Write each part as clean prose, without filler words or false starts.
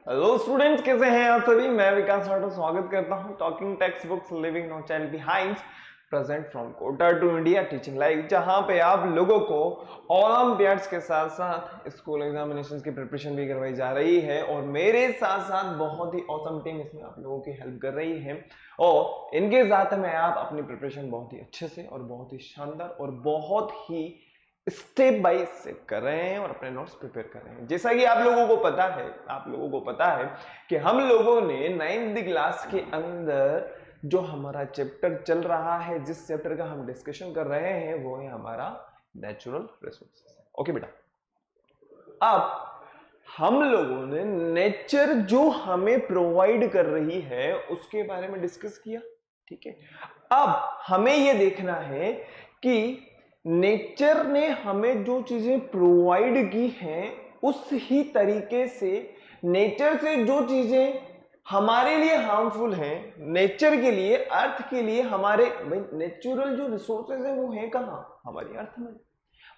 Hello students, कैसे हैं आप सभी। मैं विकास राठौर स्वागत करता हूं talking textbooks living no child behind present from Kota to India teaching live, जहां पे आप लोगों को ओलंपियाड्स के साथ साथ स्कूल एग्जामिनेशंस की प्रिपरेशन भी करवाई जा रही है और मेरे साथ साथ बहुत ही ऑसम टीम इसमें आप लोगों की हेल्प कर रही है और इनके साथ में आप अपनी प्रिपरेशन बहुत ही अच्छे से और बहुत ही शानदार और बहुत ही स्टेप बाय स्टेप कर रहे हैं और अपने नोट्स प्रिपेयर कर रहे हैं। जैसा कि आप लोगों को पता है कि हम लोगों ने 9th क्लास के अंदर जो हमारा चैप्टर चल रहा है, जिस चैप्टर का हम डिस्कशन कर रहे हैं, वो है हमारा नेचुरल रिसोर्सेस। ओके बेटा, अब हम लोगों ने नेचर जो हमें प्रोवाइड कर रही है उसके बारे में डिस्कस किया। ठीक है, अब हमें यह देखना है कि नेचर ने हमें जो चीजें प्रोवाइड की हैं उस ही तरीके से नेचर से जो चीजें हमारे लिए हार्मफुल हैं, नेचर के लिए, अर्थ के लिए, हमारे भाई नेचुरल जो रिसोर्सेज है वो है कहां, हमारी अर्थ में।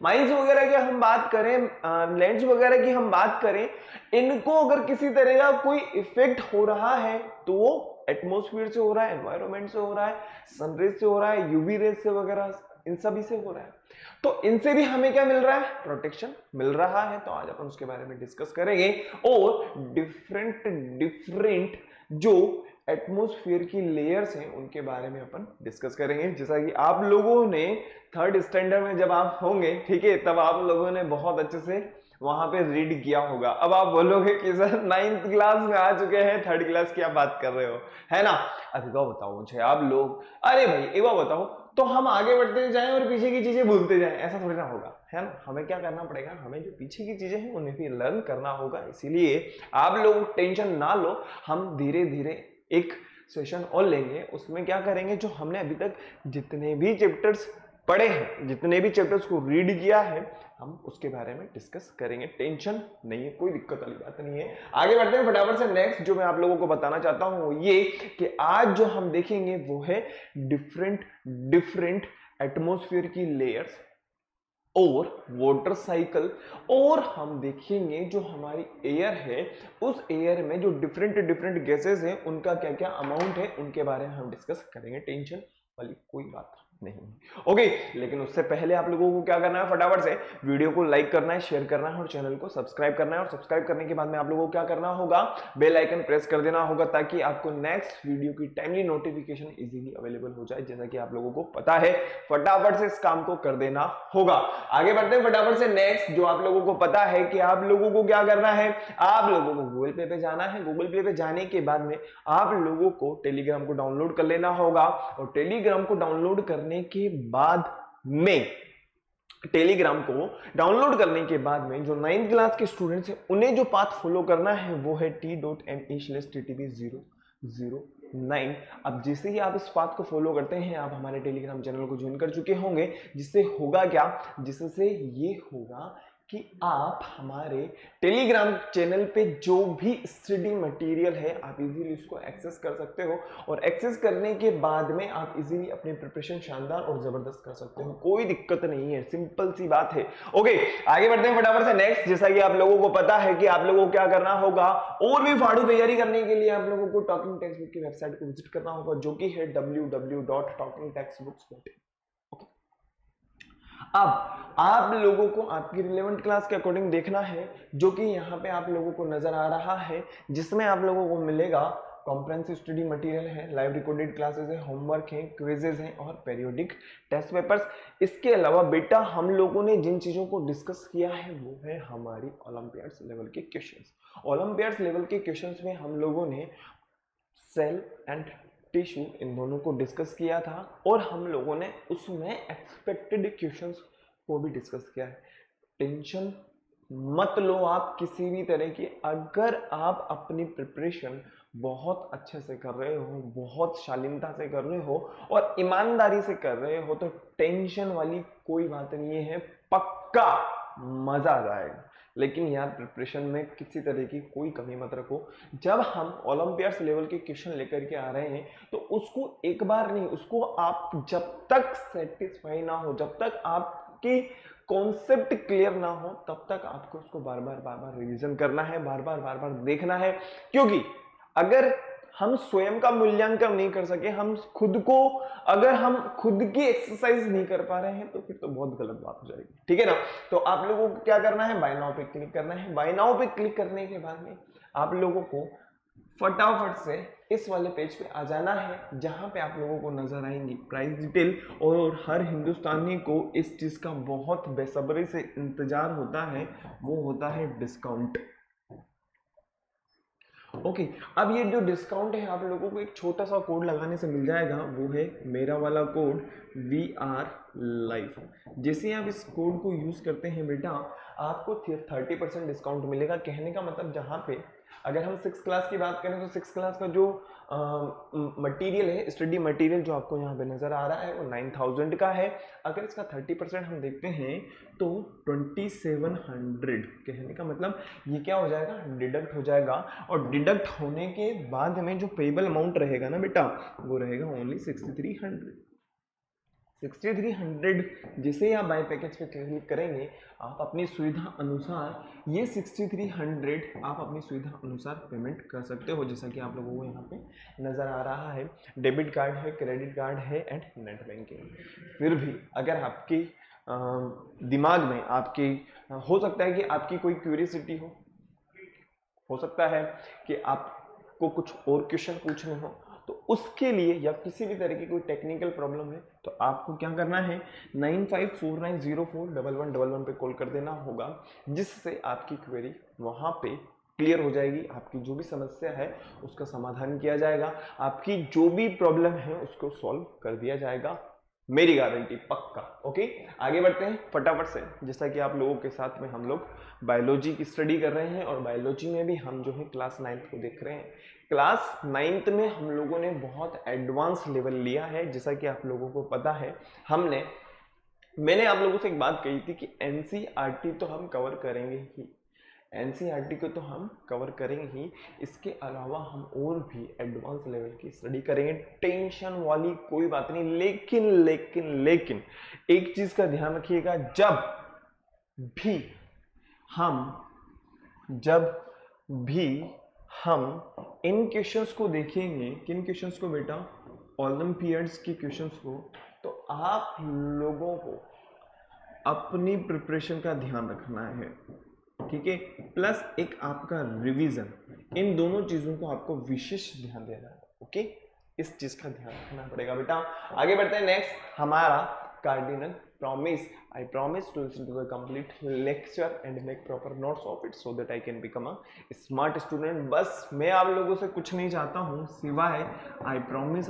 माइंस वगैरह की हम बात करें, लैंड्स वगैरह की हम बात करें, इनको अगर किसी तरह का कोई इफेक्ट हो रहा है तो वो एटमॉस्फेयर से हो रहा है, एनवायरमेंट से हो रहा है, सनरेज से हो रहा है, यूवी रेज से वगैरह, इन सभी से हो रहा है। तो इनसे भी हमें क्या मिल रहा है, प्रोटेक्शन मिल रहा है। तो आज अपन उसके बारे में डिस्कस करेंगे और डिफरेंट डिफरेंट जो एटमॉस्फेयर की लेयर्स हैं उनके बारे में अपन डिस्कस करेंगे। जैसा कि आप लोगों ने 3rd स्टैंडर्ड में जब आप होंगे, ठीक है, तब आप लोगों ने बहुत अच्छे से वहां पे रीड किया होगा। अब आप बोलोगे कि सर 9th क्लास में आ चुके हैं, 3rd क्लास की आप बात कर रहे हो, है ना। अभी तो बताओ मुझे आप लोग, अरे भाई एक बार बताओ, तो हम आगे बढ़ते जाएं और पीछे की चीजें भूलते जाएं, ऐसा थोड़ी ना होगा, है ना। हमें क्या करना पड़ेगा, हमें जो पीछे की चीजें हैं उन्हें भी लर्न करना होगा। इसीलिए आप लोग टेंशन ना लो, हम धीरे धीरे एक सेशन और लेंगे, उसमें क्या करेंगे, जो हमने अभी तक जितने भी चैप्टर्स पढ़े हैं, जितने भी चैप्टर्स को रीड किया है, हम उसके बारे में डिस्कस करेंगे। टेंशन नहीं है, कोई दिक्कत वाली बात नहीं है। आगे बढ़ते हैं फटाफट से। नेक्स्ट जो मैं आप लोगों को बताना चाहता हूं ये कि आज जो हम देखेंगे वो है डिफरेंट डिफरेंट एटमॉस्फेयर की लेयर्स और वाटर साइकिल, और हम देखेंगे जो हमारी एयर है उस एयर में जो डिफरेंट डिफरेंट गैसेस हैं उनका क्या क्या अमाउंट है, उनके बारे में हम डिस्कस करेंगे। टेंशन वाली कोई बात नहीं। ओके, लेकिन उससे पहले आप लोगों को क्या करना है, फटाफट से वीडियो को लाइक करना है, शेयर करना है और चैनल को सब्सक्राइब करना है। और सब्सक्राइब करने के बाद में आप लोगों को क्या करना होगा, बेल आइकन प्रेस कर देना होगा ताकि आपको नेक्स्ट वीडियो की टाइमली नोटिफिकेशन इजीली अवेलेबल हो जाए। जैसा कि आप लोगों को पता है, फटाफट से इस काम को कर देना होगा। आगे बढ़ते हैं फटाफट से। नेक्स्ट जो आप लोगों को पता है कि आप लोगों को क्या करना है, आप लोगों को गूगल पे पे जाना है। गूगल पे पे जाने के बाद में आप लोगों को टेलीग्राम को डाउनलोड कर लेना होगा और टेलीग्राम को डाउनलोड करने के बाद में जो 9th क्लास के स्टूडेंट्स हैं उन्हें जो पाथ फॉलो करना है वो है t.me/ttb009। अब जैसे ही आप इस पाथ को फॉलो करते हैं, आप हमारे टेलीग्राम चैनल को ज्वाइन कर चुके होंगे, जिससे होगा क्या, जिससे ये होगा कि आप हमारे टेलीग्राम चैनल पे जो भी स्टडी मटेरियल है आप इजीली उसको एक्सेस कर सकते हो और एक्सेस करने के बाद में आप इजीली अपनी प्रिपरेशन शानदार और जबरदस्त कर सकते हो। कोई दिक्कत नहीं है, सिंपल सी बात है। ओके, आगे बढ़ते हैं फटाफट से। नेक्स्ट, जैसा कि आप लोगों को पता है कि आप लोगों को क्या करना होगा, और भी फाड़ू तैयारी करने के लिए आप लोगों को टॉकिंग टेक्स्ट बुक की वेबसाइट को विजिट करना होगा, जो कि है www.talkingtextbooks.in। अब आप लोगों को आपकी रिलेवेंट क्लास के अकॉर्डिंग देखना है, जो कि यहाँ पे आप लोगों को नजर आ रहा है, जिसमें आप लोगों को मिलेगा कॉम्प्रिहेंसिव स्टडी मटेरियल है, लाइव रिकॉर्डेड क्लासेस है, होमवर्क है, क्विजेज हैं और पेरियोडिक टेस्ट पेपर्स। इसके अलावा बेटा हम लोगों ने जिन चीजों को डिस्कस किया है वो है हमारी ओलंपियाड्स लेवल के क्वेश्चंस। ओलंपियाड्स लेवल के क्वेश्चंस में हम लोगों ने सेल एंड टिश्यू इन दोनों को डिस्कस किया था और हम लोगों ने उसमें एक्सपेक्टेड क्वेश्चंस को भी डिस्कस किया है। टेंशन मत लो आप किसी भी तरह की, अगर आप अपनी प्रिपरेशन बहुत अच्छे से कर रहे हो, बहुत शालीनता से कर रहे हो और ईमानदारी से कर रहे हो, तो टेंशन वाली कोई बात नहीं है, पक्का मजा आ जाएगा। लेकिन यार प्रिपरेशन में किसी तरह की कोई कमी मत रखो। जब हम ओलंपियाड्स लेवल के क्वेश्चन लेकर के आ रहे हैं तो उसको एक बार नहीं, उसको आप जब तक सेटिस्फाई ना हो, जब तक आप आपकी कॉन्सेप्ट क्लियर ना हो तब तक आपको उसको बार बार रिवीजन करना है, बार बार देखना है, क्योंकि अगर हम स्वयं का मूल्यांकन नहीं कर सके, हम खुद को, अगर हम खुद की एक्सरसाइज नहीं कर पा रहे हैं तो फिर तो बहुत गलत बात हो जाएगी, ठीक है ना। तो आप लोगों को क्या करना है, बाय नाउ पे क्लिक करना है। बाय नाउ पे क्लिक करने के बाद में आप लोगों को फटाफट से इस वाले पेज पे आ जाना है, जहां पे आप लोगों को नजर आएंगी प्राइस डिटेल, और हर हिंदुस्तानी को इस चीज का बहुत बेसब्री से इंतजार होता है, वो होता है डिस्काउंट। ओके अब ये जो डिस्काउंट है आप लोगों को एक छोटा सा कोड लगाने से मिल जाएगा, वो है मेरा वाला कोड VR Life। जैसे आप इस कोड को यूज करते हैं बेटा, आपको 30% डिस्काउंट मिलेगा। कहने का मतलब जहाँ पे अगर हम 6 क्लास की बात करें तो 6 क्लास का जो मटेरियल है, स्टडी मटेरियल जो आपको यहाँ पे नजर आ रहा है वो 9000 का है। अगर इसका 30% हम देखते हैं तो 2700। कहने का मतलब ये क्या हो जाएगा, डिडक्ट हो जाएगा, और डिडक्ट होने के बाद में जो पेबल अमाउंट रहेगा ना बेटा, वो रहेगा ओनली 6300। 6300 जिसे आप बाय पैकेज पे क्लिक करेंगे, आप अपनी सुविधा अनुसार ये 6300 आप अपनी सुविधा अनुसार पेमेंट कर सकते हो, जैसा कि आप लोगों को यहाँ पे नज़र आ रहा है। डेबिट कार्ड है, क्रेडिट कार्ड है एंड नेट बैंकिंग। फिर भी अगर आपकी दिमाग में आपकी हो सकता है कि आपकी कोई क्यूरियोसिटी हो सकता है कि आपको कुछ और क्वेश्चन पूछने हो, तो उसके लिए या किसी भी तरह की कोई टेक्निकल प्रॉब्लम है तो आपको क्या करना है, 9549041111 पे कॉल कर देना होगा, जिससे आपकी क्वेरी वहां पे क्लियर हो जाएगी। आपकी जो भी समस्या है उसका समाधान किया जाएगा, आपकी जो भी प्रॉब्लम है उसको सॉल्व कर दिया जाएगा, मेरी गारंटी पक्का। ओके आगे बढ़ते हैं फटाफट से। जैसा कि आप लोगों के साथ में हम लोग बायोलॉजी की स्टडी कर रहे हैं, और बायोलॉजी में भी हम जो है क्लास 9th को देख रहे हैं। क्लास 9th में हम लोगों ने बहुत एडवांस लेवल लिया है, जैसा कि आप लोगों को पता है। मैंने आप लोगों से एक बात कही थी कि एनसीईआरटी तो हम कवर करेंगे ही, एनसीईआरटी को तो हम कवर करेंगे ही, इसके अलावा हम और भी एडवांस लेवल की स्टडी करेंगे, टेंशन वाली कोई बात नहीं। लेकिन लेकिन लेकिन एक चीज का ध्यान रखिएगा, जब भी हम इन क्वेश्चंस को देखेंगे, किन क्वेश्चंस को बेटा, ओलंपियाड्स के क्वेश्चंस को, तो आप लोगों को अपनी प्रिपरेशन का ध्यान रखना है, ठीक है, प्लस एक आपका रिवीजन, इन दोनों चीजों को आपको विशेष ध्यान देना है। ओके इस चीज का ध्यान रखना पड़ेगा बेटा। आगे बढ़ते हैं नेक्स्ट, हमारा cardinal promise. I promise to listen to the complete lecture and make proper notes of it so that I can become a smart student. बस मैं आप लोगों से कुछ नहीं चाहता हूँ सिवाय I promise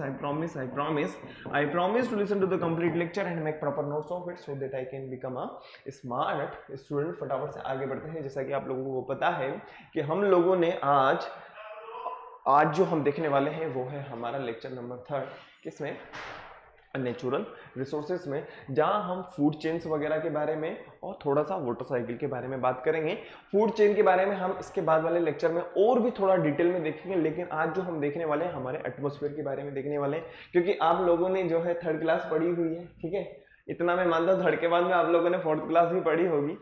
to listen to the complete lecture and make proper notes of it so that I can become a smart student. फटाफट से आगे बढ़ते हैं। जैसा कि आप लोगों को पता है कि हम लोगों ने आज जो हम देखने वाले हैं वो है हमारा लेक्चर नंबर 3, किसमें, नेचुरल रिसोर्सेज में, जहां हम फूड चेन्स वगैरह के बारे में और थोड़ा सा वाटर साइकिल के बारे में बात करेंगे। फूड चेन के बारे में हम इसके बाद वाले लेक्चर में और भी थोड़ा डिटेल में देखेंगे, लेकिन आज जो हम देखने वाले हैं हमारे एटमॉस्फेयर के बारे में देखने वाले हैं, क्योंकि आप लोगों ने जो है 3rd क्लास पढ़ी हुई है, ठीक है, इतना मैं मानता हूँ 3rd के बाद में आप लोगों ने 4th क्लास भी पढ़ी होगी,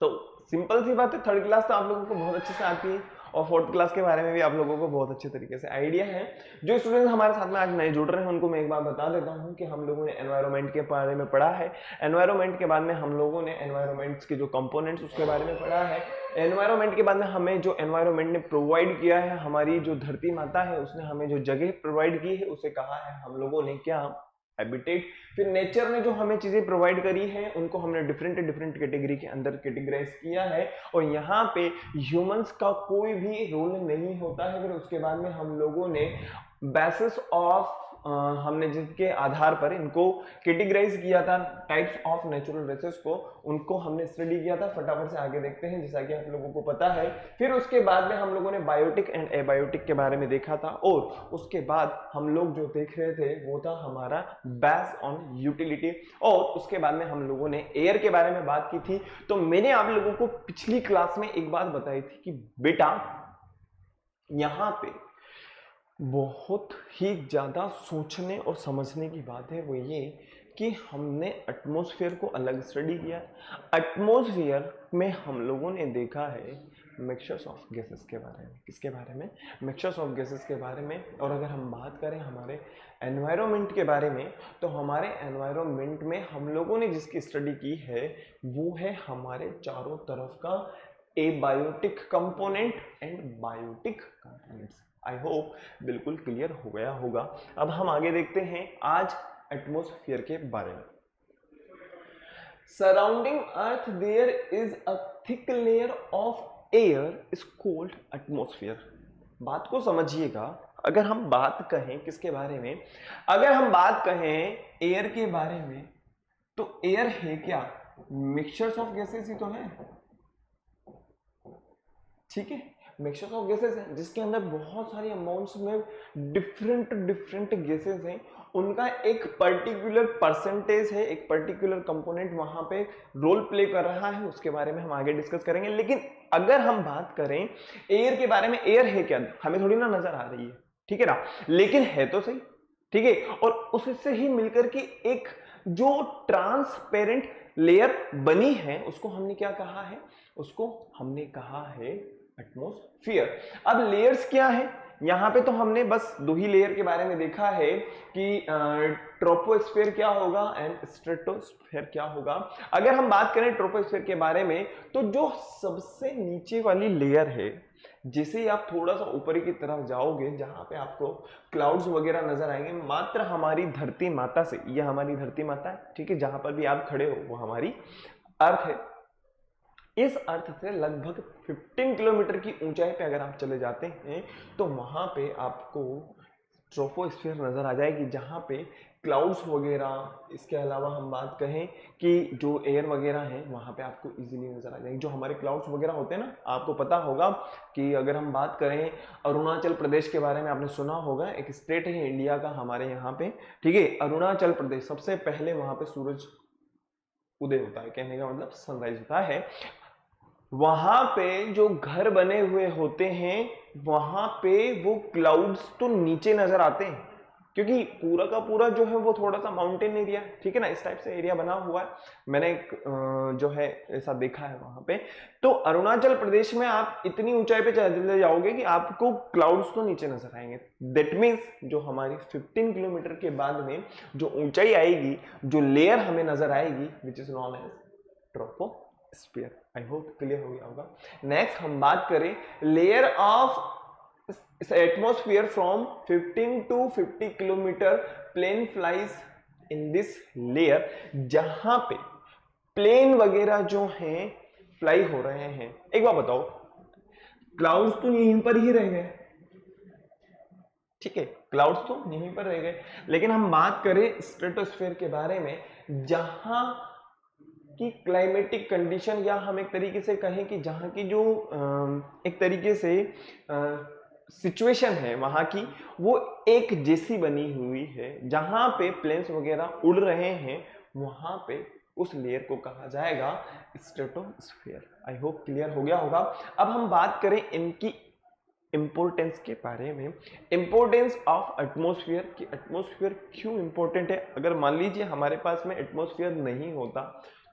तो सिंपल सी बात है 3rd क्लास तो आप लोगों को बहुत अच्छे से आती है, और 4th क्लास के बारे में भी आप लोगों को बहुत अच्छे तरीके से आइडिया है। जो स्टूडेंट्स हमारे साथ में आज नए जुड़ रहे हैं उनको मैं एक बार बता देता हूं कि हम लोगों ने एनवायरनमेंट के बारे में पढ़ा है, एनवायरनमेंट के बाद में हम लोगों ने एनवायरनमेंट्स के जो कंपोनेंट्स उसके बारे में पढ़ा है, एनवायरनमेंट के बाद में हमें जो एनवायरनमेंट ने प्रोवाइड किया है, हमारी जो धरती माता है उसने हमें जो जगह प्रोवाइड की है उसे कहा है हम लोगों ने क्या, हैबिटेट। फिर नेचर ने जो हमें चीजें प्रोवाइड करी हैं उनको हमने डिफरेंट कैटेगरी के अंदर कैटेगराइज किया है, और यहाँ पे ह्यूमंस का कोई भी रोल नहीं होता है। फिर उसके बाद में हम लोगों ने बेसिस ऑफ हमने जिसके आधार पर इनको कैटेगराइज किया था, टाइप्स ऑफ नेचुरल रेसेस को, उनको हमने स्टडी किया था। फटाफट से आगे देखते हैं, जैसा कि आप लोगों को पता है। फिर उसके बाद में हम लोगों ने बायोटिक एंड एबायोटिक के बारे में देखा था, और उसके बाद हम लोग जो देख रहे थे वो था हमारा बेस ऑन यूटिलिटी, और उसके बाद में हम लोगों ने एयर के बारे में बात की थी। तो मैंने आप लोगों को पिछली क्लास में एक बात बताई थी कि बेटा यहां पे बहुत ही ज्यादा सोचने और समझने की बात है, वो ये कि हमने एटमॉस्फेयर को अलग स्टडी किया। एटमॉस्फेयर में हम लोगों ने देखा है मिक्सचर्स ऑफ गैसेस के बारे में। किसके बारे में? मिक्सचर्स ऑफ गैसेस के बारे में। और अगर हम बात करें हमारे एनवायरनमेंट के बारे में, तो हमारे एनवायरनमेंट में हम लोगों ने जिसकी स्टडी की है वो है हमारे चारों तरफ का abiotic component and biotic components. I hope बिल्कुल क्लियर हो गया होगा। अब हम आगे देखते हैं आज एटमॉस्फेयर के बारे में। Surrounding earth there is a thick layer of air is called atmosphere. बात को समझिएगा। अगर हम बात कहें किसके बारे में, अगर हम बात कहें एयर के बारे में, तो एयर है क्या? मिक्सचर्स ऑफ गैसेस ही तो है, ठीक है। मिक्सचर्स ऑफ गैसेस है जिसके अंदर बहुत सारी अमाउंट्स में डिफरेंट गैसेस हैं, उनका एक पर्टिकुलर परसेंटेज है, एक पर्टिकुलर कंपोनेंट वहां पे रोल प्ले कर रहा है, उसके बारे में हम आगे डिस्कस करेंगे। लेकिन अगर हम बात करें एयर के बारे में, एयर है क्या? हमें थोड़ी ना नजर आ रही है, ठीक है ना, लेकिन है तो सही, ठीक है। और उससे ही मिलकर के एक जो ट्रांसपेरेंट लेयर बनी है उसको हमने क्या कहा है? उसको हमने कहा है एटमॉस्फेयर। अब लेयर्स क्या है? यहां पे तो हमने बस दो ही लेयर के बारे में देखा है कि ट्रोपोस्फेयर क्या होगा एंड स्ट्रेटोस्फेयर क्या होगा। अगर हम बात करें ट्रोपोस्फेयर के बारे में, तो जो सबसे नीचे वाली लेयर है, जैसे ही आप थोड़ा सा ऊपर की तरफ जाओगे जहां पे आपको क्लाउड्स वगैरह नजर आएंगे, मात्र हमारी धरती माता से, यह हमारी धरती माता है, ठीक है, जहां पर भी आप खड़े हो वो हमारी अर्थ है। इस अर्थ से लगभग 15 किलोमीटर की ऊंचाई पे अगर आप चले जाते हैं तो वहां पे आपको ट्रोपोस्फेयर नजर आ जाएगी, जहां पे क्लाउड्स वगैरह, इसके अलावा हम बात कहें कि जो एयर वगैरह है वहां पे आपको इजीली नजर आ जाएगी। जो हमारे क्लाउड्स वगैरह होते हैं ना, आपको पता होगा कि अगर हम बात करें अरुणाचल प्रदेश के बारे में, आपने सुना होगा, एक स्टेट है इंडिया का हमारे यहाँ पे, ठीक है, अरुणाचल प्रदेश। सबसे पहले वहां पे सूरज उदय होता है, कहने का मतलब सनराइज होता है। वहां पे जो घर बने हुए होते हैं वहां पे वो क्लाउड्स तो नीचे नजर आते हैं, क्योंकि पूरा का पूरा जो है वो थोड़ा सा माउंटेन एरिया, ठीक है ना, इस टाइप से एरिया बना हुआ है। मैंने जो है ऐसा देखा है वहां पे। तो अरुणाचल प्रदेश में आप इतनी ऊंचाई पे चले जाओगे कि आपको क्लाउड्स तो नीचे नजर आएंगे। दैट मीन्स जो हमारी 15 किलोमीटर के बाद में जो ऊंचाई आएगी, जो लेयर हमें नजर आएगी, which is known as troposphere. I hope clear हो गया होगा। नेक्स्ट हम बात करें layer of atmosphere from 15 to 50 kilometre plane flies in this layer, जहां पे प्लेन वगैरह जो हैं फ्लाई हो रहे हैं। एक बार बताओ, क्लाउड्स तो यहीं पर ही रह गए, ठीक है, क्लाउड्स तो यहीं पर रह गए, लेकिन हम बात करें स्ट्रेटोस्फेयर के बारे में, जहां की क्लाइमेटिक कंडीशन, या हम एक तरीके से कहें कि जहां की जो एक तरीके से सिचुएशन है वहां की, वो एक जैसी बनी हुई है, जहां पे प्लेन्स वगैरह उड़ रहे हैं, वहां पे उस लेयर को कहा जाएगा स्ट्रेटोस्फेयर। आई होप क्लियर हो गया होगा। अब हम बात करें इनकी इंपोर्टेंस के बारे में, इंपोर्टेंस ऑफ एटमॉस्फेयर, कि एटमॉस्फेयर क्यों इंपॉर्टेंट है। अगर मान लीजिए हमारे पास में एटमॉस्फेयर नहीं होता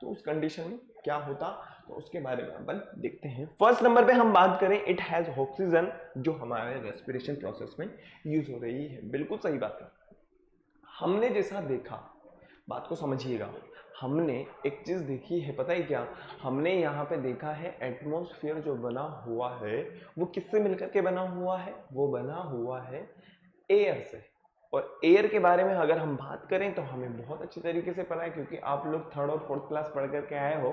तो उस कंडीशन में क्या होता, तो उसके बारे में अपन देखते हैं। फर्स्ट नंबर पे हम बात करें, इट हैज ऑक्सीजन, जो हमारे रेस्पिरेशन प्रोसेस में यूज हो रही है। बिल्कुल सही बात है। हमने जैसा देखा, बात को समझिएगा, हमने एक चीज देखी है, पता है क्या? हमने यहाँ पे देखा है एटमॉस्फेयर जो बना हुआ है वो किससे मिलकर के बना हुआ है? वो बना हुआ है एयर से। और एयर के बारे में अगर हम बात करें तो हमें बहुत अच्छी तरीके से पता है, क्योंकि आप लोग 3rd और 4th क्लास पढ़ करके आए हो।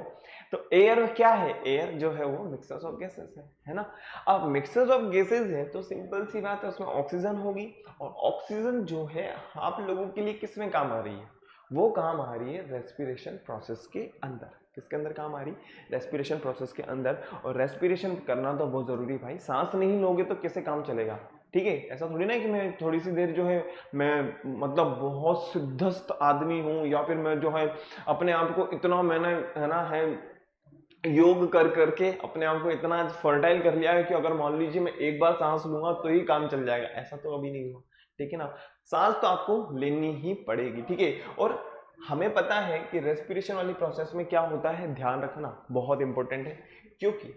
तो एयर क्या है? एयर जो है वो मिक्सचर्स ऑफ गैसेस है ना। अब मिक्सचर्स ऑफ गैसेस है तो सिंपल सी बात है, उसमें ऑक्सीजन होगी, और ऑक्सीजन जो है आप लोगों के लिए किस में काम आ रही है? वो काम आ रही है रेस्पिरेशन प्रोसेस के अंदर। किसके अंदर काम आ रही? रेस्पिरेशन प्रोसेस के अंदर। और रेस्पिरेशन करना तो बहुत जरूरी भाई, सांस नहीं लोगे तो कैसे काम चलेगा, ठीक है। ऐसा थोड़ी ना है कि मैं थोड़ी सी देर जो है मैं मतलब बहुत सिद्धस्त आदमी हूँ, या फिर मैं जो है अपने आप को इतना, मैंने है ना है योग कर करके अपने आप को इतना फर्टाइल कर लिया है कि अगर मान लीजिए मैं एक बार सांस लूंगा तो ही काम चल जाएगा। ऐसा तो अभी नहीं हुआ, ठीक है ना। सांस तो आपको लेनी ही पड़ेगी, ठीक है। और हमें पता है कि रेस्पिरेशन वाली प्रोसेस में क्या होता है, ध्यान रखना बहुत इंपॉर्टेंट है, क्योंकि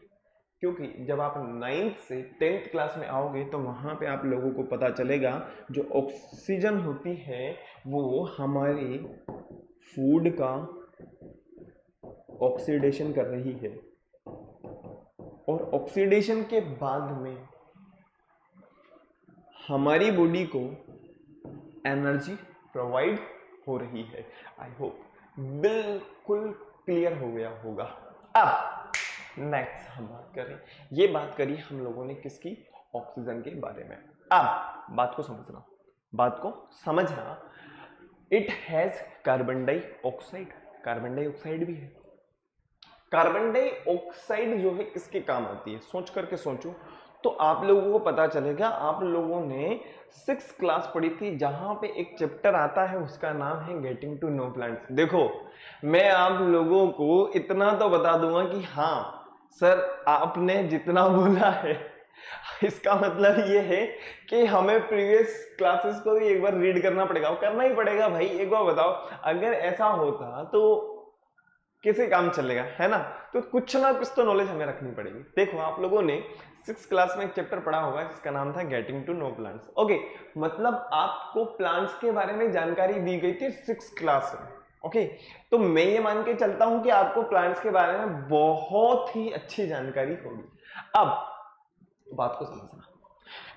क्योंकि जब आप 9th से 10th क्लास में आओगे तो वहां पे आप लोगों को पता चलेगा जो ऑक्सीजन होती है वो हमारे फूड का ऑक्सीडेशन कर रही है, और ऑक्सीडेशन के बाद में हमारी बॉडी को एनर्जी प्रोवाइड हो रही है। आई होप बिल्कुल क्लियर हो गया होगा। अब नेक्स्ट हम बात करें, ये बात करी हम लोगों ने किसकी, ऑक्सीजन के बारे में। अब बात को समझना, it has carbon dioxide, carbon dioxide भी है। कार्बन डाइऑक्साइड जो है किसके काम आती है, सोच करके सोचो तो आप लोगों को पता चलेगा। आप लोगों ने 6th क्लास पढ़ी थी जहां पे एक चैप्टर आता है उसका नाम है गेटिंग टू नो प्लांट्स। देखो मैं आप लोगों को इतना तो बता दूंगा कि हाँ सर आपने जितना बोला है इसका मतलब ये है कि हमें प्रीवियस क्लासेस को भी एक बार रीड करना पड़ेगा, करना ही पड़ेगा भाई। एक बार बताओ अगर ऐसा होता तो कैसे काम चलेगा, है ना। तो कुछ ना कुछ तो नॉलेज हमें रखनी पड़ेगी। देखो आप लोगों ने 6th क्लास में एक चैप्टर पढ़ा होगा जिसका नाम था getting to know plants. Okay, मतलब आपको प्लांट्स के बारे में जानकारी दी गई थी 6th क्लास में। ओके, तो मैं ये मान के चलता हूं कि आपको प्लांट्स के बारे में बहुत ही अच्छी जानकारी होगी। अब बात को समझना,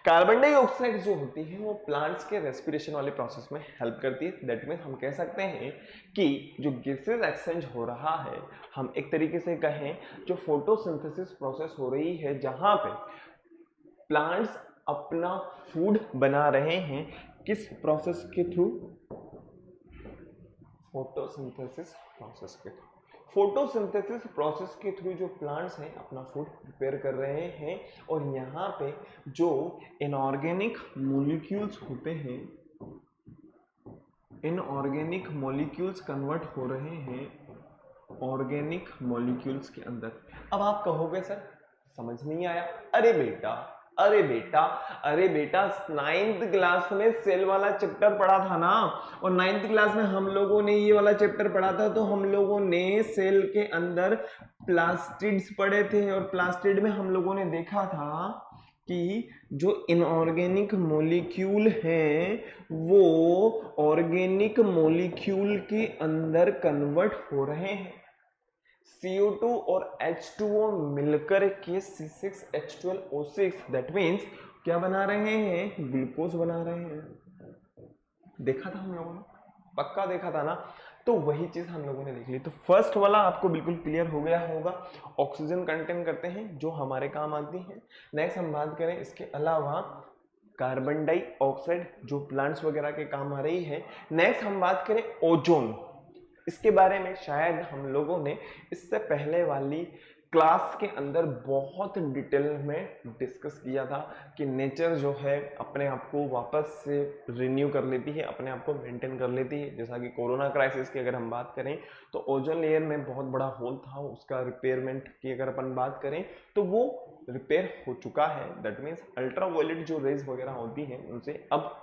कार्बन डाइऑक्साइड जो होती है वो प्लांट्स के रेस्पिरेशन वाले प्रोसेस में हेल्प करती है। दैट मीन्स हम कह सकते हैं कि जो गैसेस एक्सचेंज हो रहा है, हम एक तरीके से कहें जो फोटोसिंथेसिस प्रोसेस हो रही है जहां पे प्लांट्स अपना फूड बना रहे हैं, किस प्रोसेस के थ्रू, फोटोसिंथेसिस प्रोसेस के थ्रू। फोटोसिंथेसिस प्रोसेस के थ्रू जो प्लांट्स हैं अपना फूड प्रिपेयर कर रहे हैं, और यहाँ पे जो इनऑर्गेनिक मॉलिक्यूल्स होते हैं, इनऑर्गेनिक मॉलिक्यूल्स कन्वर्ट हो रहे हैं ऑर्गेनिक मॉलिक्यूल्स के अंदर। अब आप कहोगे सर समझ नहीं आया। अरे बेटा अरे बेटा अरे बेटा 9th क्लास में सेल वाला चैप्टर पढ़ा था ना, और 9th क्लास में हम लोगों ने ये वाला चैप्टर पढ़ा था, तो हम लोगों ने सेल के अंदर प्लास्टिड्स पढ़े थे, और प्लास्टिड में हम लोगों ने देखा था कि जो इनऑर्गेनिक मॉलिक्यूल हैं वो ऑर्गेनिक मॉलिक्यूल के अंदर कन्वर्ट हो रहे हैं। CO2 और H2O मिलकर के C6H12O6, दैट मीन्स क्या बना रहे हैं, ग्लूकोज बना रहे हैं। देखा था हम लोगों ने, पक्का देखा था ना। तो वही चीज हम लोगों ने देख ली। तो फर्स्ट वाला आपको बिल्कुल क्लियर हो गया होगा, ऑक्सीजन कंटेन करते हैं जो हमारे काम आती है। नेक्स्ट हम बात करें इसके अलावा कार्बन डाइऑक्साइड जो प्लांट्स वगैरह के काम आ रही है। नेक्स्ट हम बात करें ओजोन, इसके बारे में शायद हम लोगों ने इससे पहले वाली क्लास के अंदर बहुत डिटेल में डिस्कस किया था कि नेचर जो है अपने आप को वापस से रिन्यू कर लेती है, अपने आप को मेंटेन कर लेती है। जैसा कि कोरोना क्राइसिस की अगर हम बात करें तो ओजोन लेयर में बहुत बड़ा होल था, उसका रिपेयरमेंट की अगर अपन बात करें तो वो रिपेयर हो चुका है। दैट मीन्स अल्ट्रावायलेट जो रेज वगैरह होती हैं उनसे अब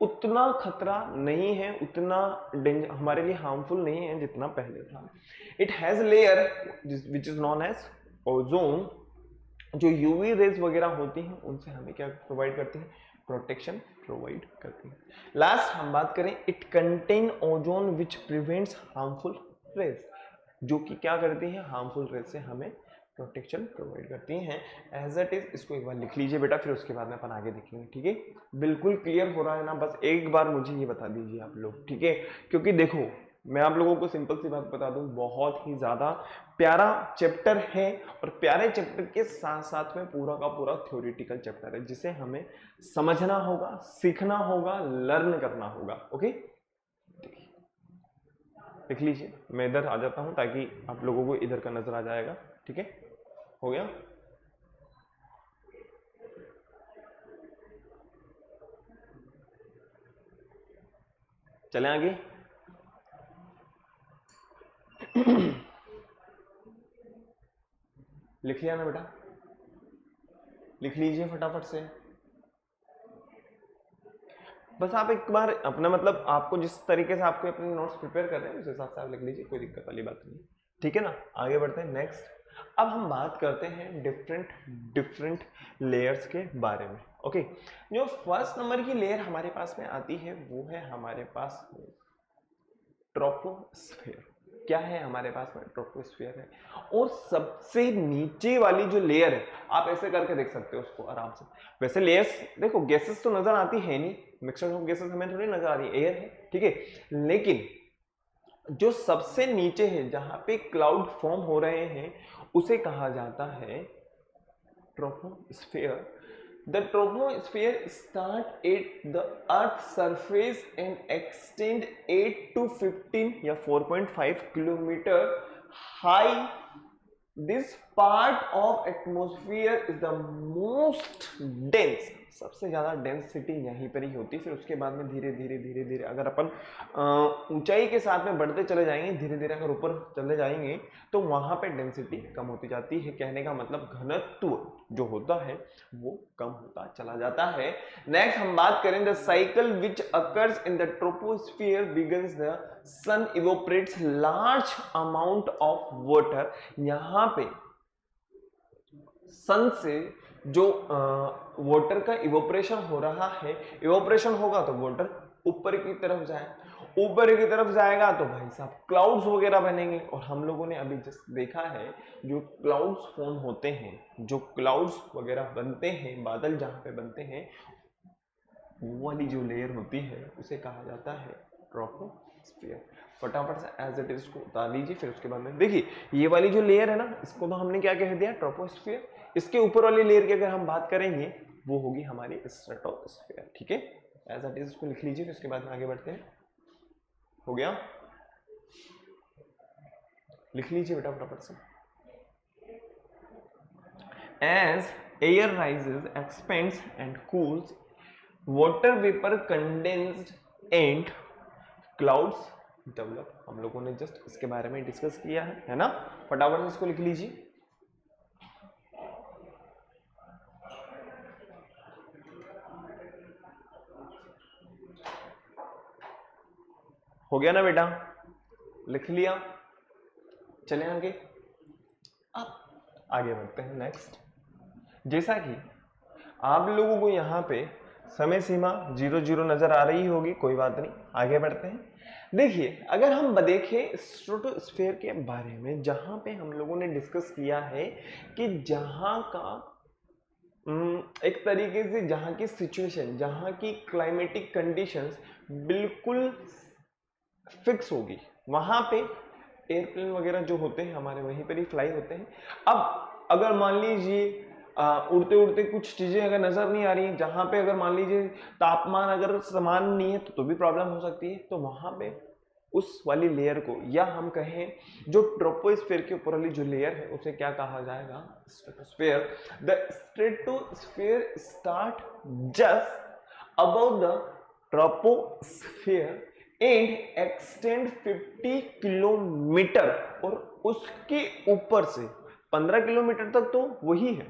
उतना खतरा नहीं है, उतना हमारे लिए हार्मफुल नहीं है जितना पहले था। It has layer which is known as ozone, जो यूवी रेज वगैरह होती हैं उनसे हमें क्या प्रोवाइड करती है, प्रोटेक्शन प्रोवाइड करती है। लास्ट हम बात करें, it contain ozone which prevents harmful rays, जो कि क्या करती है, हार्मफुल रेज से हमें प्रोटेक्शन प्रोवाइड करती हैं। एज इट इज इसको एक बार लिख लीजिए बेटा, फिर उसके बाद में अपन आगे देखेंगे। ठीक है, बिल्कुल क्लियर हो रहा है ना, बस एक बार मुझे ये बता दीजिए आप लोग, ठीक है। क्योंकि देखो मैं आप लोगों को सिंपल सी बात बता दूं, बहुत ही ज्यादा प्यारा चैप्टर है, और प्यारे चैप्टर के साथ साथ में पूरा का पूरा थ्योरेटिकल चैप्टर है जिसे हमें समझना होगा, सीखना होगा, लर्न करना होगा। ओके, लिख लीजिए, मैं इधर आ जाता हूं ताकि आप लोगों को इधर का नजर आ जाएगा। ठीक है, हो गया। चलें आगे। लिख लिया ना बेटा, लिख लीजिए फटाफट से। बस आप एक बार अपना मतलब आपको जिस तरीके से आपको अपने नोट्स प्रिपेयर कर रहे हैं उस हिसाब से आप लिख लीजिए, कोई दिक्कत वाली बात नहीं, ठीक है ना। आगे बढ़ते हैं नेक्स्ट। अब हम बात करते हैं डिफरेंट लेयर्स के बारे में। ओके, जो फर्स्ट नंबर की लेयर हमारे पास में आती है वो है हमारे पास ट्रोपोस्फेयर। क्या है हमारे पास में? ट्रोपोस्फेयर है। और सबसे नीचे वाली जो लेयर है, आप ऐसे करके देख सकते हो उसको आराम से। वैसे लेयर्स देखो, गैसेस तो नजर आती है नहीं, मिक्सचर ऑफ गैसेस हमें थोड़ी नजर आ रही है, एयर है, ठीक है। लेकिन जो सबसे नीचे है जहां पे क्लाउड फॉर्म हो रहे हैं उसे कहा जाता है troposphere. The troposphere start at the Earth's surface and extend 8 to 15 या 4.5 kilometre high. This part of atmosphere is the most dense. सबसे ज्यादा डेंसिटी यहीं पर ही होती है। फिर उसके बाद में धीरे धीरे धीरे धीरे अगर अपन ऊंचाई के साथ में बढ़ते चले जाएंगे, धीरे धीरे अगर ऊपर चले जाएंगे तो वहां पे डेंसिटी कम होती जाती है। कहने का मतलब घनत्व जो होता है वो कम होता चला जाता है। नेक्स्ट हम बात करें the cycle which occurs in the troposphere begins the sun evaporates large amount of water. यहां पे सन से जो वाटर का इवोपरेशन हो रहा है, इवोपरेशन होगा तो वाटर ऊपर की तरफ जाए, ऊपर की तरफ जाएगा तो भाई साहब क्लाउड्स वगैरह बनेंगे। और हम लोगों ने अभी जस्ट देखा है जो क्लाउड्स फॉर्म होते हैं, जो क्लाउड्स वगैरह बनते हैं, बादल जहां पे बनते हैं, वो वाली जो लेयर होती है उसे कहा जाता है ट्रोपोस्फियर। फटाफट से एज इट इज को उतार लीजिए। फिर उसके बाद में देखिए ये वाली जो लेयर है ना, इसको तो हमने क्या कह दिया? ट्रोपोस्फियर। इसके ऊपर वाली लेयर की अगर हम बात करेंगे वो होगी हमारी स्ट्रेटोस्फियर, ठीक है। एज इट इज इसको लिख लीजिए, फिर उसके बाद में आगे बढ़ते हैं। हो गया? लिख लीजिए बेटा फटाफट से। As air rises, expands and cools, water vapour condensed and clouds develop. हम लोगों ने जस्ट इसके बारे में डिस्कस किया है ना। फटाफट से इसको लिख लीजिए। हो गया ना बेटा? लिख लिया? चले आगे। अब आगे बढ़ते हैं नेक्स्ट। जैसा कि आप लोगों को यहाँ पे समय सीमा 00 नजर आ रही होगी, कोई बात नहीं, आगे बढ़ते हैं। देखिए अगर हम देखें स्ट्रेटोस्फेयर के बारे में, जहां पे हम लोगों ने डिस्कस किया है कि जहां का एक तरीके से जहां की सिचुएशन, जहां की क्लाइमेटिक कंडीशंस बिल्कुल फिक्स होगी, वहां पे एयरप्लेन वगैरह जो होते हैं हमारे वहीं पर ही फ्लाई होते हैं। अब अगर मान लीजिए उड़ते उड़ते कुछ चीजें अगर नजर नहीं आ रही हैं, जहां पे अगर मान लीजिए तापमान अगर समान नहीं है तो भी प्रॉब्लम हो सकती है। तो वहां पे उस वाली लेयर को, या हम कहें जो ट्रोपोस्फेयर के ऊपर वाली जो लेयर है उसे क्या कहा जाएगा? Stratosphere. The stratosphere start just above the troposphere and extend 50 kilometre, और उसके ऊपर से 15 किलोमीटर तक तो वही है।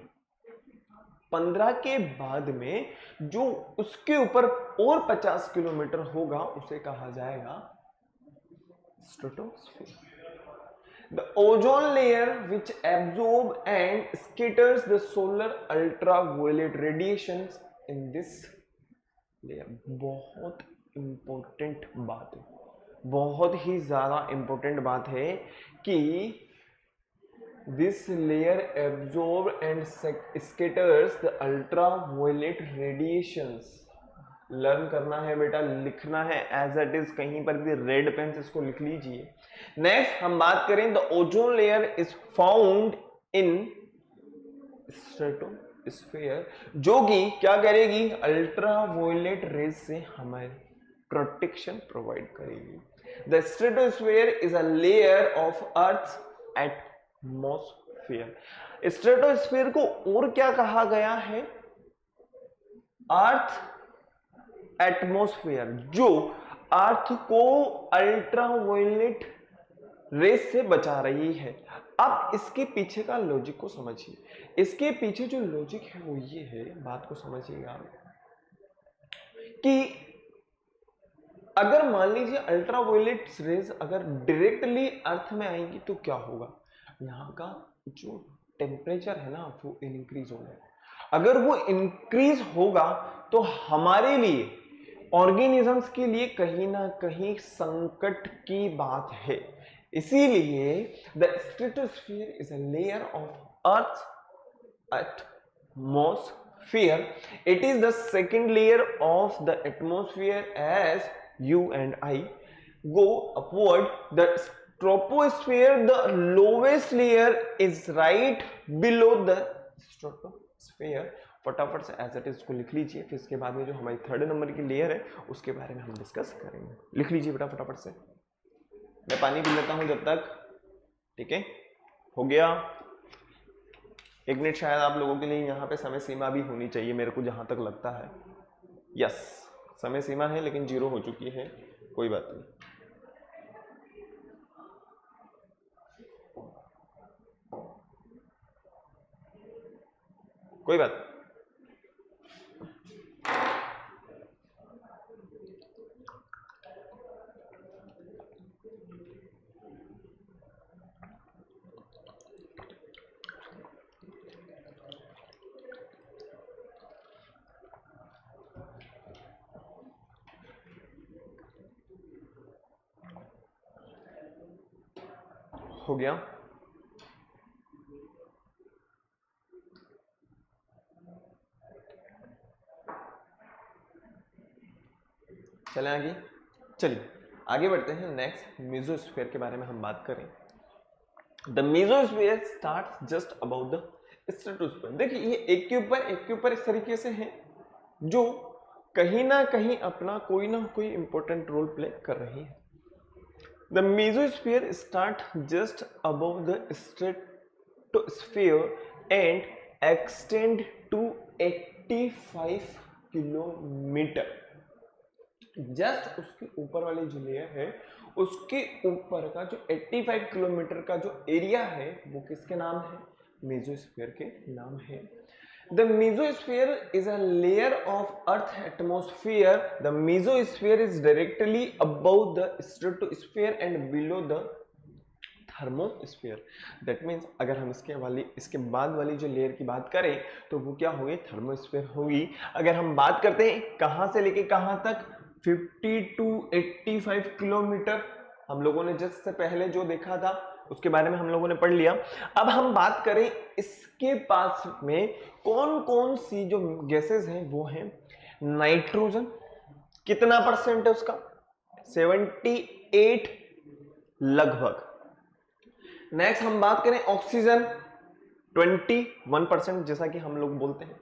15 के बाद में जो उसके ऊपर और 50 किलोमीटर होगा उसे कहा जाएगा stratosphere. The ozone layer which absorbs and scatters the solar ultraviolet radiations in this layer। बहुत इंपॉर्टेंट बात है, बहुत ही ज्यादा इंपॉर्टेंट बात है कि this layer absorbs and scatters the ultraviolet radiations। Learn करना है बेटा, लिखना है एज इट इज, कहीं पर भी रेड पेन से इसको लिख लीजिए। नेक्स्ट हम बात करें the ozone layer is found in stratosphere, जो कि क्या करेगी? अल्ट्रावायलेट रेज से हमें प्रोटेक्शन प्रोवाइड करेगी। The stratosphere is a layer of earth atmosphere. Stratosphere को और क्या कहा गया है? अर्थ एटमॉस्फेयर, जो अर्थ को अल्ट्रावायलेट रेज से बचा रही है। अब इसके पीछे का लॉजिक को समझिए। इसके पीछे जो लॉजिक है वो ये है, बात को समझिएगा, कि अगर मान लीजिए अल्ट्रावायलेट रेज अगर डायरेक्टली अर्थ में आएंगी तो क्या होगा, यहाँ का जो टेम्परेचर है ना वो इंक्रीज होगा। अगर वो इंक्रीज होगा तो हमारे लिए ऑर्गेनिजम्स के लिए कहीं ना कहीं संकट की बात है। इसीलिए the stratosphere is a layer of earth atmosphere. It is the second layer of the atmosphere. As you and I go upward, the troposphere, the lowest layer, is right below the stratosphere. फटाफट से as it is को लिख लीजिए, फिर इसके बाद में जो हमारी थर्ड नंबर की लेयर है उसके बारे में हम डिस्कस करेंगे। लिख लीजिए बेटा फटाफट से, मैं पानी पी लेता हूं जब तक। ठीक है, हो गया। एक मिनट शायद आप लोगों के लिए यहाँ पे समय सीमा भी होनी चाहिए, मेरे को जहां तक लगता है। यस, समय सीमा है लेकिन 0 हो चुकी है, कोई बात नहीं। कोई बात हो गया। चले आगे, चलिए आगे बढ़ते हैं। नेक्स्ट मेसोस्फीयर के बारे में हम बात करें। The mesosphere start just about the stratosphere. देखिए ये एक के ऊपर इस तरीके से है जो कहीं ना कहीं अपना कोई ना कोई इंपॉर्टेंट रोल प्ले कर रही है। The mesosphere start just about the stratosphere and extend to 85 kilometre. Just उसके ऊपर वाली जो लेयर है उसके ऊपर का जो 85 किलोमीटर का जो एरिया है वो किसके नाम है, मेसोस्फीयर के नाम है। The mesosphere is a layer of earth atmosphere. The mesosphere is directly above the stratosphere and below the thermosphere. That means अगर हम इसके बाद वाली जो लेयर की बात करें तो वो क्या होगी, थर्मोस्फीयर होगी। अगर हम बात करते हैं कहां से लेके कहां तक, 50 टू 85 किलोमीटर हम लोगों ने जस्ट से पहले जो देखा था उसके बारे में हम लोगों ने पढ़ लिया। अब हम बात करें इसके पास में कौन कौन सी जो गैसेस हैं वो हैं नाइट्रोजन, कितना परसेंट है उसका, 78 लगभग। नेक्स्ट हम बात करें ऑक्सीजन 21% जैसा कि हम लोग बोलते हैं।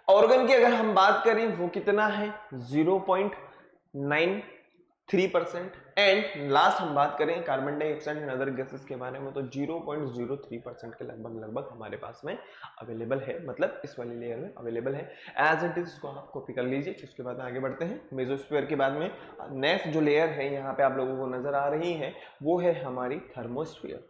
ऑर्गन की अगर हम बात करें वो कितना है 0.93%। एंड लास्ट हम बात करें carbon dioxide and other gases के बारे में तो 0.03% के लगभग हमारे पास में अवेलेबल है, मतलब इस वाली लेयर में अवेलेबल है। एज इट इज इसको आप कॉपी कर लीजिए। उसके बाद आगे बढ़ते हैं मेसोस्फीयर के बाद में नेक्स्ट जो लेयर है यहाँ पे आप लोगों को नजर आ रही है वो है हमारी थर्मोस्फीयर।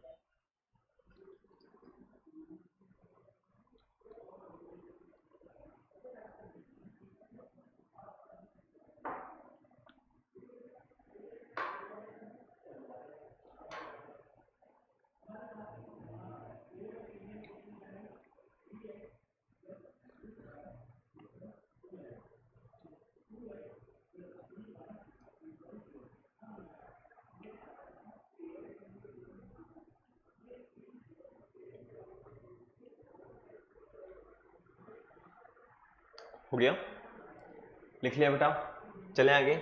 हो गया, लिख लिया बेटा, चले आगे।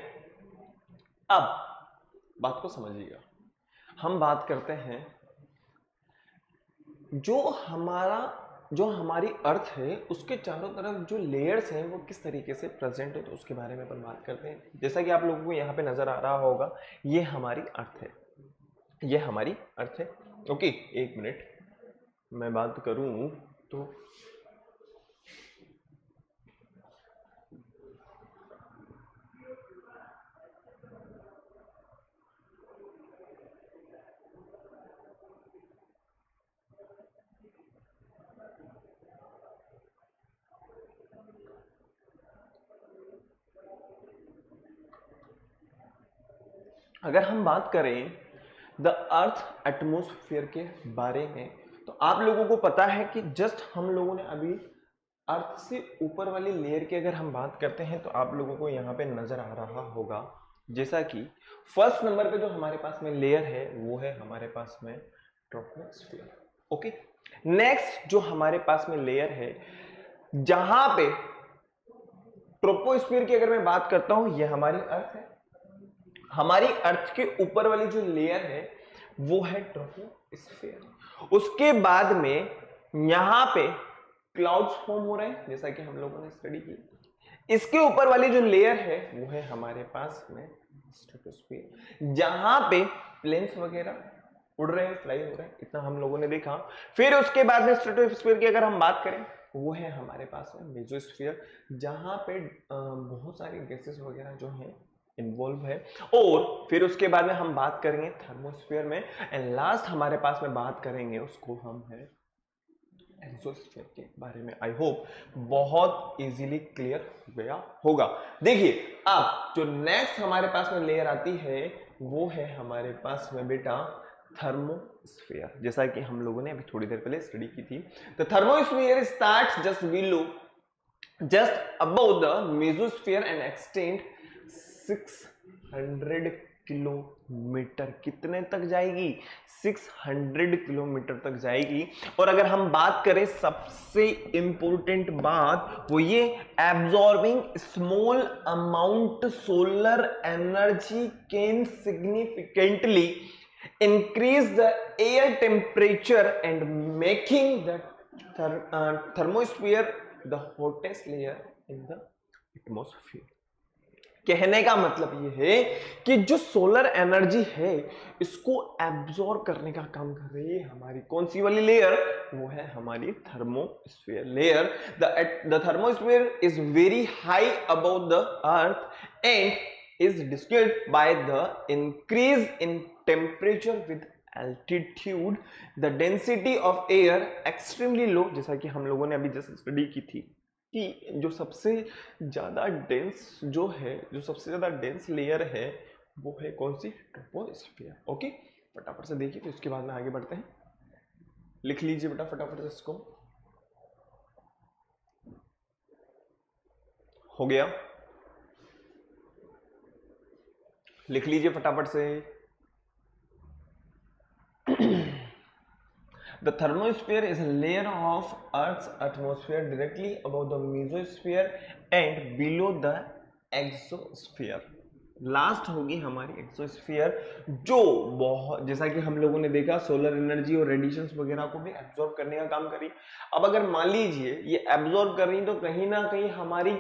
अब बात को समझिएगा, हम बात करते हैं जो हमारी अर्थ है उसके चारों तरफ जो लेयर्स हैं वो किस तरीके से प्रेजेंट है तो उसके बारे में अपन बात करते हैं। जैसा कि आप लोगों को यहाँ पे नजर आ रहा होगा ये हमारी अर्थ है, ये हमारी अर्थ है। ओके, एक मिनट मैं बात करूं तो अगर हम बात करें द अर्थ एटमोस्फियर के बारे में, तो आप लोगों को पता है कि जस्ट हम लोगों ने अभी अर्थ से ऊपर वाली लेयर की अगर हम बात करते हैं तो आप लोगों को यहाँ पे नजर आ रहा होगा, जैसा कि फर्स्ट नंबर पे जो हमारे पास में लेयर है वो है हमारे पास में ट्रोपोस्फियर। ओके, नेक्स्ट जो हमारे पास में लेयर है, जहां पे ट्रोपोस्फियर की अगर मैं बात करता हूं, ये हमारी अर्थ है। हमारी अर्थ के ऊपर वाली जो लेयर है वो है ट्रोपोस्फियर। उसके बाद में यहां पे क्लाउड्स फॉर्म हो रहे हैं, जैसा कि हम लोगों ने स्टडी की। इसके ऊपर वाली जो लेयर है वो है हमारे पास में स्ट्रेटोस्फियर, जहां पे प्लेन्स वगैरह उड़ रहे हैं, फ्लाई हो रहे हैं, इतना हम लोगों ने देखा। फिर उसके बाद में स्ट्रेटोस्फियर की अगर हम बात करें, वो है हमारे पास में मेसोस्फियर, जहां पे बहुत सारी गैसेस वगैरह जो है इन्वॉल्व है। और फिर उसके बाद में हम बात करेंगे थर्मोस्फियर में, एंड लास्ट हमारे पास में बात करेंगे उसको हम है एक्सोस्फीयर के बारे में। आई होप बहुत इजीली क्लियर हो गया होगा। देखिए अब जो नेक्स्ट हमारे पास में लेयर आती है वो है हमारे पास में बेटा थर्मोस्फीयर, जैसा कि हम लोगों ने अभी थोड़ी देर पहले स्टडी की थी। तो thermosphere starts just below, just above the mesosphere and extend 600 kilometre. कितने तक जाएगी? 600 किलोमीटर तक जाएगी। और अगर हम बात करें सबसे इंपॉर्टेंट बात, वो ये absorbing small amount solar energy can significantly increase the air temperature and making the thermosphere the hottest layer in the atmosphere। कहने का मतलब ये है कि जो सोलर एनर्जी है इसको एब्जॉर्ब करने का काम कर रही है हमारी कौन सी वाली लेयर? वो है हमारी thermosphere layer. The thermosphere is very high above the earth and is described by the increase in temperature with altitude, the density of air extremely low, जैसा कि हम लोगों ने अभी जस्ट स्टडी की थी कि जो सबसे ज्यादा डेंस जो है, जो सबसे ज्यादा डेंस लेयर है वो है कौन सी? ट्रोपोस्फियर। ओके, फटाफट से देखिए, तो इसके बाद में आगे बढ़ते हैं। लिख लीजिए बेटा फटाफट से इसको। हो गया? लिख लीजिए फटाफट से। The thermosphere is a layer of Earth's atmosphere directly above the mesosphere and below the exosphere। Last होगी हमारी एक्सोस्फीयर, जो बहुत जैसा कि हम लोगों ने देखा सोलर एनर्जी और रेडिएशंस वगैरह को भी एब्जॉर्ब करने का काम करी। अब अगर मान लीजिए ये एब्जॉर्ब कर रही तो कहीं ना कहीं हमारी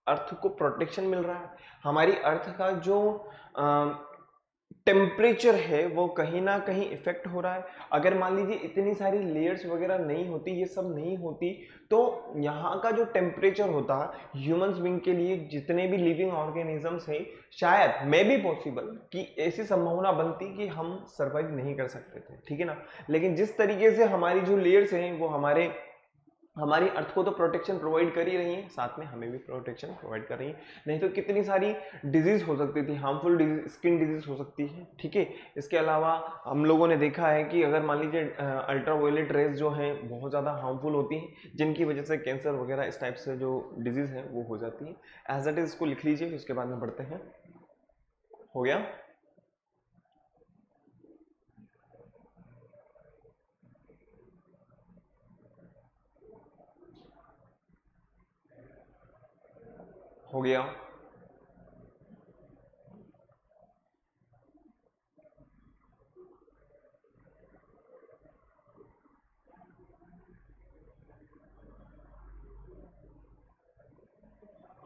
अर्थ को प्रोटेक्शन मिल रहा है। हमारी अर्थ का जो टेम्परेचर है वो कहीं ना कहीं इफेक्ट हो रहा है। अगर मान लीजिए इतनी सारी लेयर्स वगैरह नहीं होती, ये सब नहीं होती, तो यहाँ का जो टेम्परेचर होता ह्यूमंस बीइंग के लिए, जितने भी लिविंग ऑर्गेनिजम्स हैं, शायद मे बी पॉसिबल कि ऐसी संभावना बनती कि हम सर्वाइव नहीं कर सकते थे, ठीक है ना। लेकिन जिस तरीके से हमारी जो लेयर्स हैं वो हमारी अर्थ को तो प्रोटेक्शन प्रोवाइड कर ही रही है, साथ में हमें भी प्रोटेक्शन प्रोवाइड कर रही है। नहीं तो कितनी सारी डिजीज हो सकती थी, हार्मफुल स्किन डिजीज हो सकती है, ठीक है। इसके अलावा हम लोगों ने देखा है कि अगर मान लीजिए अल्ट्रावायलेट रेज जो हैं बहुत ज़्यादा हार्मफुल होती हैं, जिनकी वजह से कैंसर वगैरह इस टाइप से जो डिजीज है वो हो जाती है। एज इट इज इसको लिख लीजिए, उसके बाद में बढ़ते हैं। हो गया? हो गया?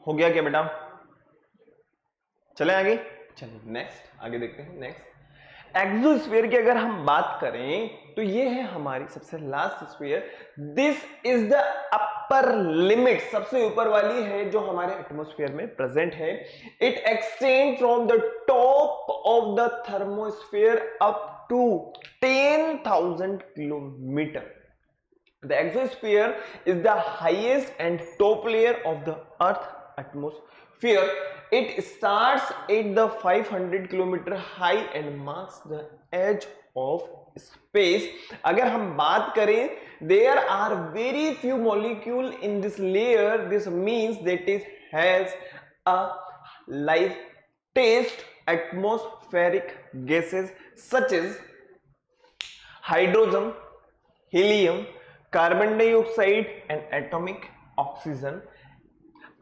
हो गया क्या बेटा? चले आगे, चलिए नेक्स्ट आगे देखते हैं। नेक्स्ट एक्सोस्फीयर की अगर हम बात करें तो ये है हमारी सबसे last sphere. This is the upper limit, सबसे ऊपर वाली है जो हमारे एटमॉस्फेयर में प्रेजेंट है। It extend from the top of the thermosphere up to 10,000 kilometre. The exosphere is the highest and top layer of the Earth atmosphere it starts at the 500 kilometre high and marks the edge of space. अगर हम बात करें, there are very few molecule in this layer. This means that it has a life test atmospheric gases such as hydrogen, helium, carbon dioxide and atomic oxygen.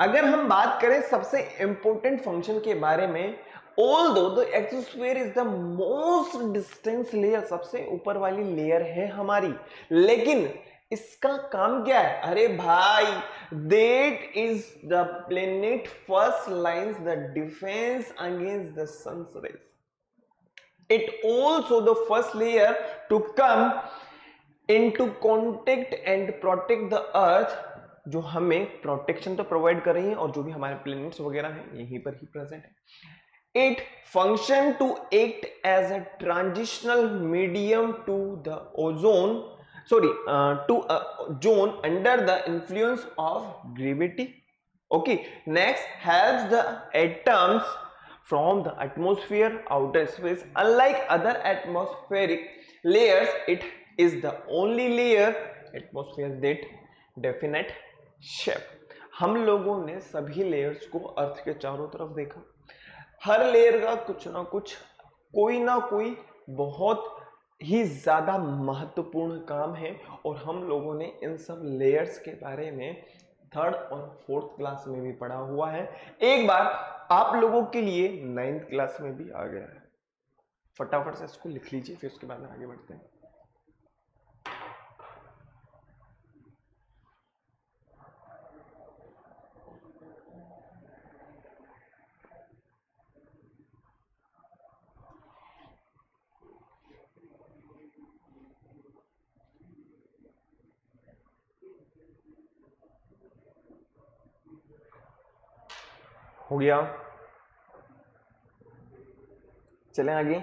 अगर हम बात करें सबसे important function के बारे में, although the exosphere is the most distance layer, सबसे ऊपर वाली लेयर है हमारी, लेकिन इसका काम क्या है? अरे भाई, that is the planet first lines the defence against the sun's rays. It also the first layer to come into contact and protect the earth, जो हमें प्रोटेक्शन तो प्रोवाइड कर रही है और जो भी हमारे प्लैनेट्स वगैरह हैं यहीं पर ही प्रेजेंट है. It function to act as a transitional medium to the ozone, to a zone under the influence of gravity. Okay, next helps the atoms from the atmosphere outer space. Unlike other atmospheric layers, it is the only layer atmosphere that definite shape. हम लोगों ने सभी layers को अर्थ के चारों तरफ देखा. हर layer का कुछ ना कुछ, कोई ना कोई बहुत ही ज्यादा महत्वपूर्ण काम है, और हम लोगों ने इन सब लेयर्स के बारे में थर्ड और फोर्थ क्लास में भी पढ़ा हुआ है. एक बार आप लोगों के लिए 9th क्लास में भी आ गया है. फटाफट से इसको लिख लीजिए, फिर उसके बाद में आगे बढ़ते हैं. हो गया, चलें आगे.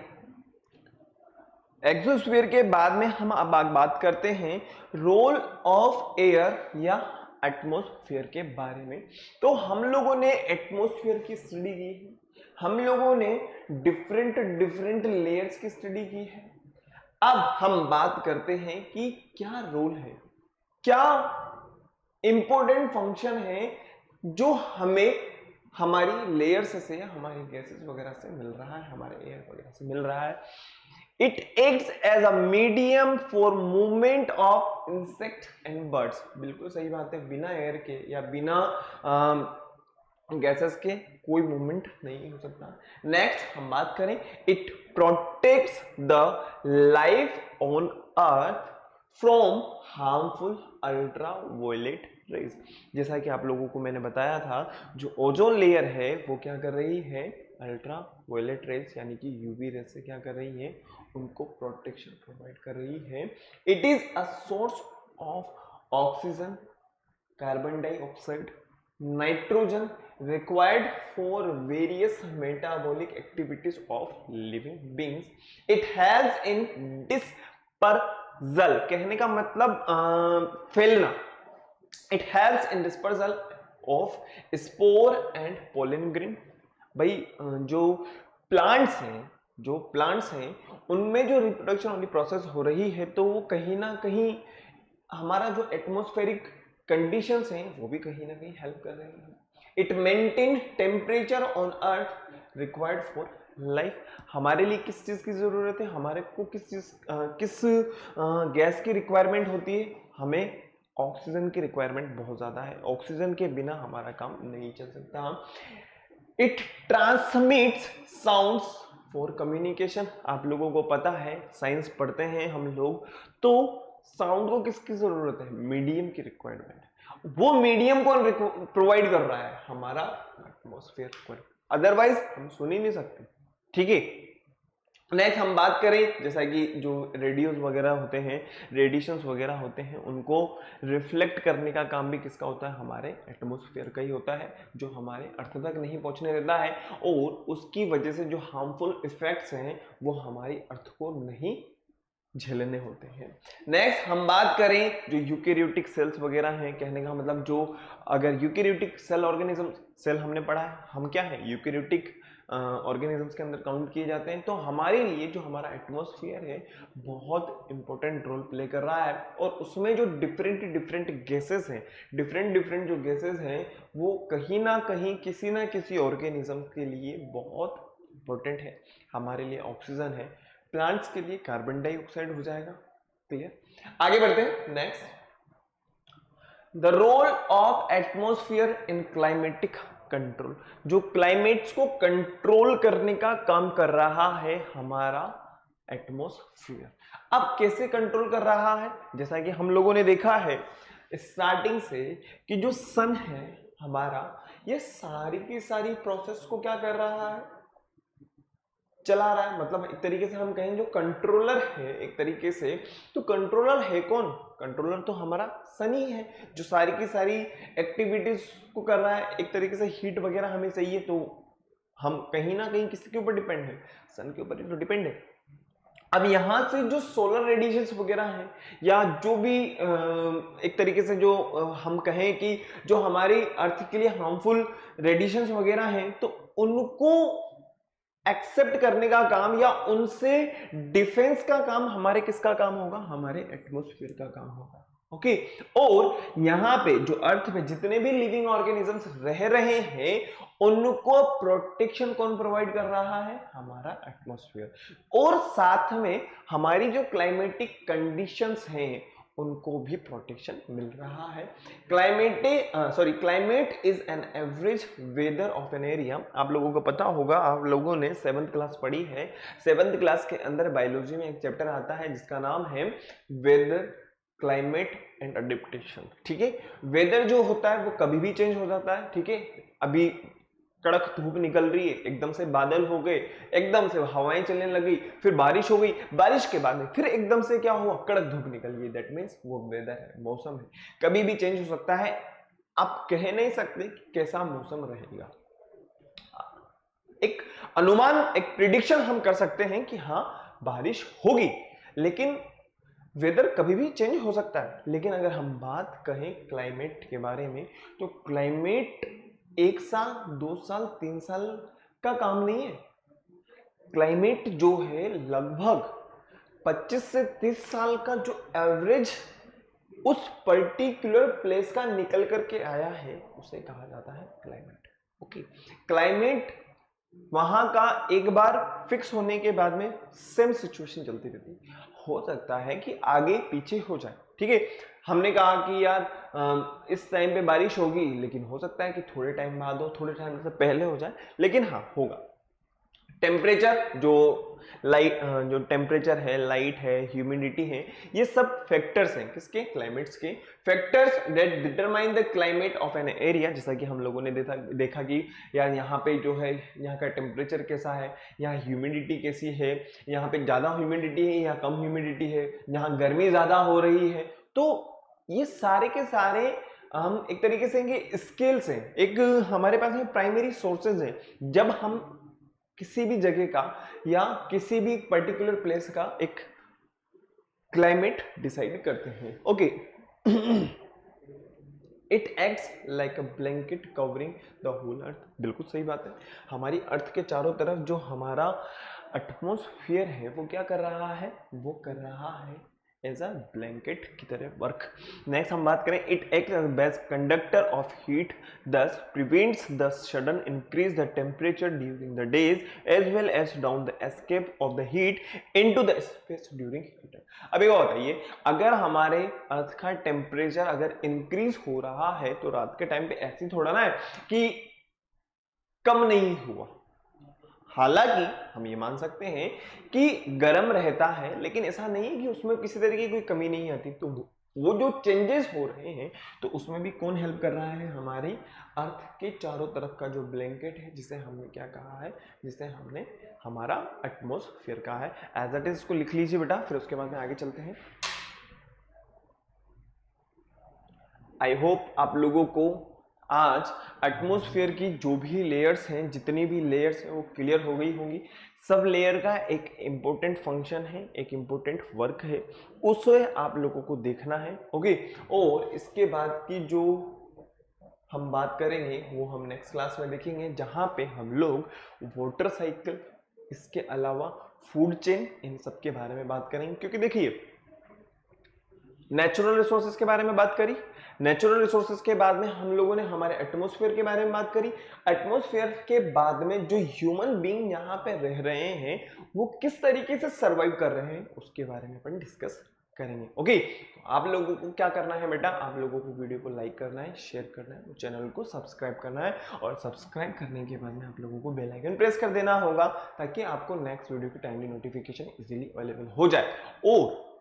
एक्सोस्फीयर के बाद में हम अब बात करते हैं रोल ऑफ एयर या एटमॉस्फेयर के बारे में. तो हम लोगों ने एटमॉस्फेयर की स्टडी की है, हम लोगों ने डिफरेंट लेयर्स की स्टडी की है. अब हम बात करते हैं कि क्या रोल है, क्या इंपॉर्टेंट फंक्शन है जो हमें हमारी लेयर्स से या हमारी गैसेस वगैरह से मिल रहा है, हमारे एयर वगैरह से मिल रहा है. It acts as a medium for movement of insect and birds. बिल्कुल सही बात है, बिना एयर के या बिना गैसेस के कोई मूवमेंट नहीं हो सकता. नेक्स्ट हम बात करें, it protects the life on earth from harmful ultraviolet rays. जैसा कि आप लोगों को मैंने बताया था, जो ओजोन लेयर है वो क्या कर रही है? अल्ट्रावायलेट रेज यानी कि यूवी रेज से क्या कर रही है? उनको प्रोटेक्शन प्रोवाइड कर रही है. It is a source of oxygen, carbon dioxide, nitrogen required for various metabolic activities of living beings. It helps in dispersal, कहने का मतलब फैलना. It helps in dispersal of spore and pollen grain. भाई जो plants हैं उनमें जो reproduction वाली प्रोसेस हो रही है, तो वो कहीं ना कहीं हमारा जो एटमॉस्फेरिक कंडीशंस हैं वो भी कहीं ना कहीं हेल्प कर रहे हैं. It maintain temperature on earth required for life. हमारे लिए किस चीज की जरूरत है? हमारे को किस गैस की रिक्वायरमेंट होती है? हमें ऑक्सीजन की रिक्वायरमेंट बहुत ज्यादा है. ऑक्सीजन के बिना हमारा काम नहीं चल सकता. It transmits sounds for communication. आप लोगों को पता है, साइंस पढ़ते हैं हम लोग, तो साउंड को किसकी जरूरत है? मीडियम की रिक्वायरमेंट. वो मीडियम कौन प्रोवाइड कर रहा है? हमारा एटमॉस्फेयर को. अदरवाइज हम सुन ही नहीं सकते. ठीक है. नेक्स्ट हम बात करें, जैसा कि जो रेडियोस वगैरह होते हैं, रेडिएशंस वगैरह होते हैं, उनको रिफ्लेक्ट करने का काम भी किसका होता है? हमारे एटमॉस्फेयर का ही होता है, जो हमारे अर्थ तक नहीं पहुंचने देता है, और उसकी वजह से जो हार्मफुल इफेक्ट्स हैं वो हमारी अर्थ को नहीं झेलने होते हैं। नेक्स्ट हम बात करें जो यूकेरियोटिक सेल्स वगैरह हैं, कहने का मतलब जो अगर यूकेरियोटिक सेल ऑर्गेनिज्म, सेल हमने पढ़ा है हम क्या है यूकेरियोटिक ऑर्गेनिजम्स के अंदर काउंट किए जाते हैं, तो हमारे लिए जो हमारा एटमॉस्फेयर है बहुत इंपॉर्टेंट रोल प्ले कर रहा है, और उसमें जो डिफरेंट गैसेस हैं, डिफरेंट जो गैसेस हैं वो कहीं ना कहीं किसी ना किसी ऑर्गेनिज्म के लिए बहुत इंपॉर्टेंट है। हमारे लिए ऑक्सीजन है, प्लांट्स के लिए कार्बन डाइऑक्साइड हो जाएगा। क्लियर, आगे बढ़ते हैं। Next, the role of atmosphere in climatic control, जो क्लाइमेट्स को कंट्रोल करने का काम कर रहा है हमारा एटमॉस्फेयर। अब कैसे कंट्रोल कर रहा है, जैसा कि हम लोगों ने देखा है स्टार्टिंग से कि जो सन है हमारा, ये सारी की सारी प्रोसेस को क्या कर रहा है, चला रहा है। मतलब एक तरीके से हम कहें जो कंट्रोलर है एक तरीके से, तो कंट्रोलर है कौन, कंट्रोलर तो हमारा सन ही है जो सारी की सारी एक्टिविटीज को कर रहा है। एक तरीके से हीट वगैरह हमें चाहिए तो हम कहीं ना कहीं किसके ऊपर डिपेंड है, सन के ऊपर ही तो डिपेंड है। अब यहां से जो सोलर रेडिएशंस वगैरह हैं या जो भी एक तरीके से जो हम कहें कि जो हमारी अर्थ के लिए हार्मफुल रेडिएशंस वगैरह हैं, तो उनको एक्सेप्ट करने का काम या उनसे डिफेंस का काम हमारे किसका काम होगा, हमारे एटमॉस्फेयर का काम होगा। ओके, और यहां पे जो अर्थ पे जितने भी लिविंग ऑर्गेनिजम्स रह रहे हैं उनको प्रोटेक्शन कौन प्रोवाइड कर रहा है, हमारा एटमॉस्फेयर। और साथ में हमारी जो क्लाइमेटिक कंडीशंस हैं उनको भी प्रोटेक्शन मिल रहा है। Climate is an average weather of an area. आप लोगों को पता होगा, आप लोगों ने 7th क्लास पढ़ी है। 7th क्लास के अंदर बायोलॉजी में एक चैप्टर आता है जिसका नाम है वेदर, क्लाइमेट एंड अडेप्टेशन। ठीक है, वेदर जो होता है वो कभी भी चेंज हो जाता है। ठीक है, अभी कड़क धूप निकल रही है, एकदम से बादल हो गए, एकदम से हवाएं चलने लगी, फिर बारिश हो गई, बारिश के बाद में फिर एकदम से क्या हुआ, कड़क धूप निकल गई। दैट मीन्स वो वेदर है, मौसम है, कभी भी चेंज हो सकता है। आप कह नहीं सकते कि कैसा मौसम रहेगा। एक अनुमान, एक प्रिडिक्शन हम कर सकते हैं कि हाँ बारिश होगी, लेकिन वेदर कभी भी चेंज हो सकता है। लेकिन अगर हम बात कहें क्लाइमेट के बारे में, तो क्लाइमेट 1 साल 2 साल 3 साल का काम नहीं है। क्लाइमेट जो है लगभग 25 से 30 साल का जो एवरेज उस पर्टिकुलर प्लेस का निकल करके आया है उसे कहा जाता है क्लाइमेट। ओके, क्लाइमेट वहां का एक बार फिक्स होने के बाद में सेम सिचुएशन चलती रहती है। हो सकता है कि आगे पीछे हो जाए। ठीक है, हमने कहा कि यार इस टाइम पे बारिश होगी, लेकिन हो सकता है कि थोड़े टाइम बाद हो, थोड़े टाइम से पहले हो जाए, लेकिन हाँ होगा। टेम्परेचर, जो टेम्परेचर है, लाइट है, ह्यूमिडिटी है, ये सब फैक्टर्स हैं किसके, क्लाइमेट्स के। Factors that determine the climate of an area. जैसा कि हम लोगों ने देखा कि यार यहाँ पे जो है यहाँ का टेम्परेचर कैसा है, यहाँ ह्यूमिडिटी कैसी है, यहाँ पे ज्यादा ह्यूमिडिटी है या कम ह्यूमिडिटी है, यहाँ गर्मी ज्यादा हो रही है। तो ये सारे के सारे हम एक तरीके से ये स्केल्स हैं, एक हमारे पास में प्राइमरी सोर्सेज हैं। जब हम किसी भी जगह का या किसी भी पर्टिकुलर प्लेस का एक क्लाइमेट डिसाइड करते हैं। Okay, it acts like a blanket covering the whole earth. बिल्कुल सही बात है, हमारी अर्थ के चारों तरफ जो हमारा एटमॉस्फेयर है वो क्या कर रहा है, वो कर रहा है एज अ ब्लैंकेट की तरह वर्क। नेक्स्ट हम बात करें, it act as best conductor of heat, thus prevents the sudden increase the temperature during the days as well as down the escape of the heat into the space during heat. अब एक और बताइए, अगर हमारे अर्थ का temperature अगर increase हो रहा है तो रात के टाइम पे ऐसी थोड़ा ना है कि कम नहीं हुआ। हालांकि हम ये मान सकते हैं कि गर्म रहता है, लेकिन ऐसा नहीं है कि उसमें किसी तरीके की कोई कमी नहीं आती। तो वो जो चेंजेस हो रहे हैं तो उसमें भी कौन हेल्प कर रहा है, हमारी अर्थ के चारों तरफ का जो ब्लैंकेट है, जिसे हमने क्या कहा है, जिसे हमने हमारा एटमॉस्फेयर कहा है। एज इट इज इसको लिख लीजिए बेटा, फिर उसके बाद में आगे चलते हैं। आई होप आप लोगों को आज एटमॉस्फेयर की जो भी लेयर्स हैं, जितनी भी लेयर्स हैं वो क्लियर हो गई होंगी। सब लेयर का एक इम्पोर्टेंट फंक्शन है, एक इम्पोर्टेंट वर्क है, उसे आप लोगों को देखना है। ओके, और इसके बाद की जो हम बात करेंगे वो हम नेक्स्ट क्लास में देखेंगे, जहां पे हम लोग वाटर साइकिल, इसके अलावा फूड चेन, इन सब के बारे में बात करेंगे। क्योंकि देखिए, नेचुरल रिसोर्सेज के बारे में बात करी, नेचुरल रिसोर्सेज के बाद में हम लोगों ने हमारे एटमॉस्फेयर के बारे में बात करी, एटमॉस्फेयर के बाद में जो ह्यूमन बीइंग यहाँ पे रह रहे हैं वो किस तरीके से सर्वाइव कर रहे हैं उसके बारे में अपन डिस्कस करेंगे। ओके, तो आप लोगों को क्या करना है बेटा, आप लोगों को वीडियो को लाइक करना है, शेयर करना है, चैनल को सब्सक्राइब करना है, और सब्सक्राइब करने के बाद में आप लोगों को बेल आइकन प्रेस कर देना होगा ताकि आपको नेक्स्ट वीडियो की टाइमली नोटिफिकेशन इजीली अवेलेबल हो जाए। और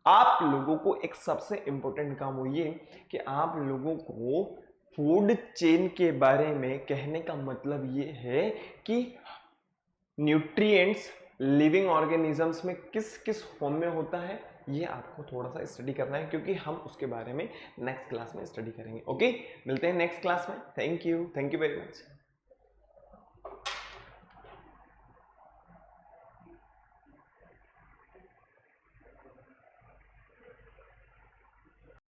आप लोगों को एक सबसे इंपॉर्टेंट काम हो ये कि आप लोगों को फूड चेन के बारे में कहने का मतलब ये है कि न्यूट्रिएंट्स लिविंग ऑर्गेनिजम्स में किस किस फॉर्म में होता है, ये आपको थोड़ा सा स्टडी करना है, क्योंकि हम उसके बारे में नेक्स्ट क्लास में स्टडी करेंगे। ओके, मिलते हैं नेक्स्ट क्लास में। Thank you very much.